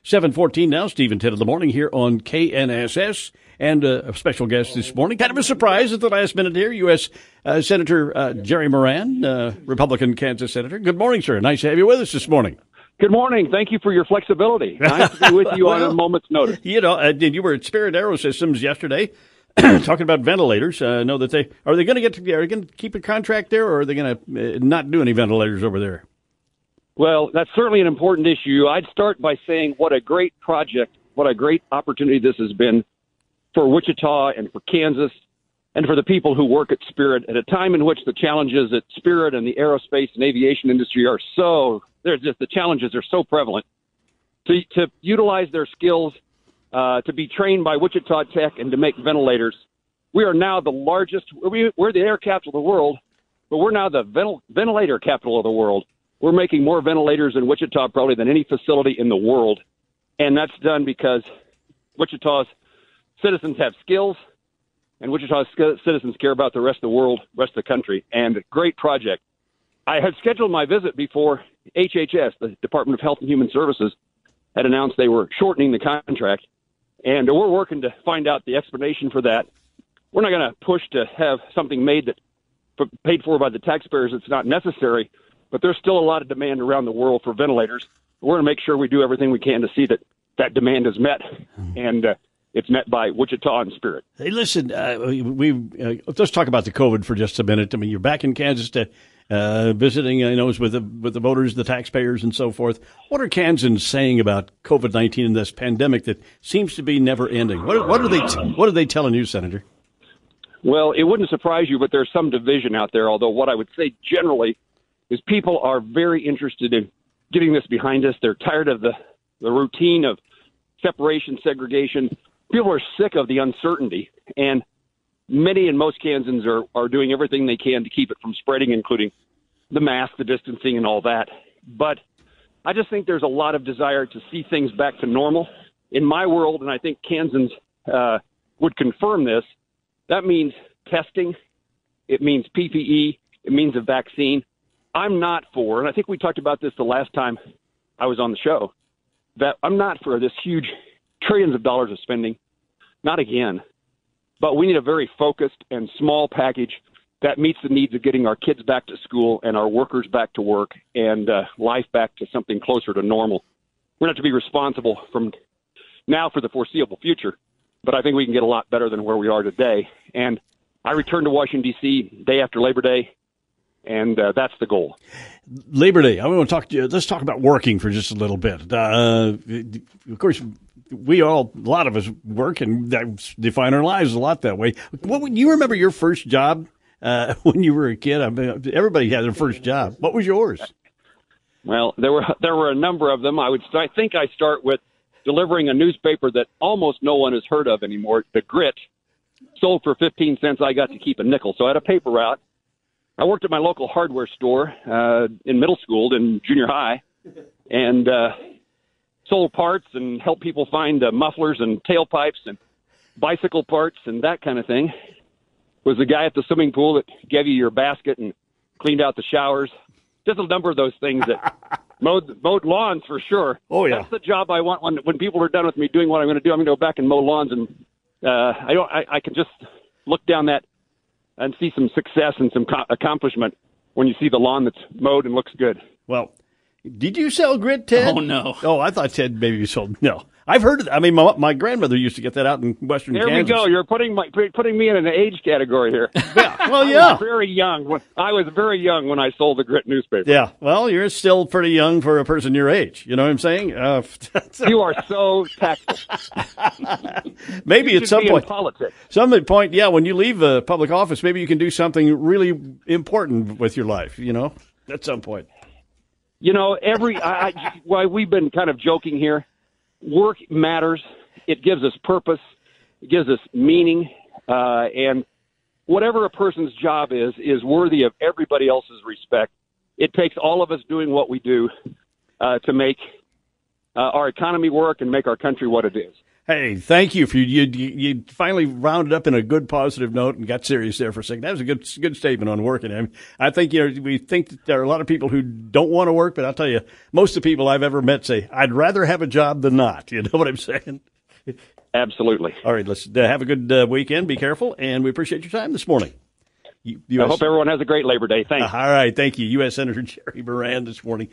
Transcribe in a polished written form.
7:14 now, Steve and Ted in the morning here on KNSS. And a special guest this morning. Kind of a surprise at the last minute here, U.S. Senator Jerry Moran, Republican Kansas Senator. Good morning, sir. Nice to have you with us this morning. Good morning. Thank you for your flexibility. Nice to be with you on a moment's notice. You know, you were at Spirit AeroSystems yesterday talking about ventilators. Know that are they going to keep a contract there, or are they going to not do any ventilators over there? Well, that's certainly an important issue. I'd start by saying what a great project, what a great opportunity this has been for Wichita and for Kansas and for the people who work at Spirit at a time in which the challenges at Spirit and the aerospace and aviation industry are the challenges are so prevalent. To utilize their skills, to be trained by Wichita Tech and to make ventilators. We are now the largest, we're the air capital of the world, but we're now the ventilator capital of the world. We're making more ventilators in Wichita probably than any facility in the world. And that's done because Wichita's citizens have skills, and Wichita's citizens care about the rest of the world, rest of the country. And a great project. I had scheduled my visit before HHS, the Department of Health and Human Services, had announced they were shortening the contract. And we're working to find out the explanation for that. We're not going to push to have something made that paid for by the taxpayers. It's not necessary, but there's still a lot of demand around the world for ventilators. We're going to make sure we do everything we can to see that demand is met. And it's met by Wichita and Spirit. Hey, listen, let's talk about the COVID for just a minute. I mean, you're back in Kansas to visiting, with the voters, the taxpayers, and so forth. What are Kansans saying about COVID-19 and this pandemic that seems to be never ending? What are they telling you, Senator? Well, it wouldn't surprise you, but there's some division out there. Although what I would say generally is people are very interested in getting this behind us. They're tired of the routine of separation, segregation. People are sick of the uncertainty, and many and most Kansans are doing everything they can to keep it from spreading, including the mask, the distancing, and all that. But I just think there's a lot of desire to see things back to normal. In my world, and I think Kansans would confirm this, that means testing, it means PPE, it means a vaccine. I'm not for, and I think we talked about this the last time I was on the show, that I'm not for this huge trillions of dollars of spending, not again. But we need a very focused and small package that meets the needs of getting our kids back to school and our workers back to work and life back to something closer to normal. We're going to have to be responsible from now for the foreseeable future, but I think we can get a lot better than where we are today. And I return to Washington, D.C. day after Labor Day, and that's the goal. Labor Day. I want to talk to you. Let's talk about working for just a little bit. Of course, a lot of us work and define our lives a lot that way. You remember your first job when you were a kid? I mean, everybody had their first job. What was yours? Well, there were a number of them. I think I start with delivering a newspaper that almost no one has heard of anymore. The Grit sold for 15 cents. I got to keep a nickel. So I had a paper route. I worked at my local hardware store in middle school and junior high, and sold parts and helped people find mufflers and tailpipes and bicycle parts and that kind of thing. Was the guy at the swimming pool that gave you your basket and cleaned out the showers. Just a number of those things that mowed lawns for sure. Oh, yeah. That's the job I want when people are done with me doing what I'm going to do. I'm going to go back and mow lawns, and I can just look down that and see some success and some accomplishment when you see the lawn that's mowed and looks good. Well, did you sell Grit, Ted? Oh, no. Oh, I thought Ted maybe you sold. No. I've heard it. I mean, my grandmother used to get that out in western Kansas. There we go. You're putting me in an age category here. Yeah. Well, yeah. I was very young when I sold the Grit newspaper. Yeah. Well, you're still pretty young for a person your age. You know what I'm saying? You are so tactful. Maybe at some point. Politics. Yeah, when you leave public office, maybe you can do something really important with your life, at some point. Why we've been kind of joking here. Work matters. It gives us purpose. It gives us meaning. And whatever a person's job is worthy of everybody else's respect. It takes all of us doing what we do to make our economy work and make our country what it is. Hey, thank you for you finally rounded up in a good positive note and got serious there for a second. That was a good statement on working. I mean, I think we think that there are a lot of people who don't want to work, but I'll tell you, most of the people I've ever met say I'd rather have a job than not. You know what I'm saying? Absolutely. All right, let's have a good weekend. Be careful, and we appreciate your time this morning. I hope everyone has a great Labor Day. Thanks. All right, thank you, U.S. Senator Jerry Moran this morning.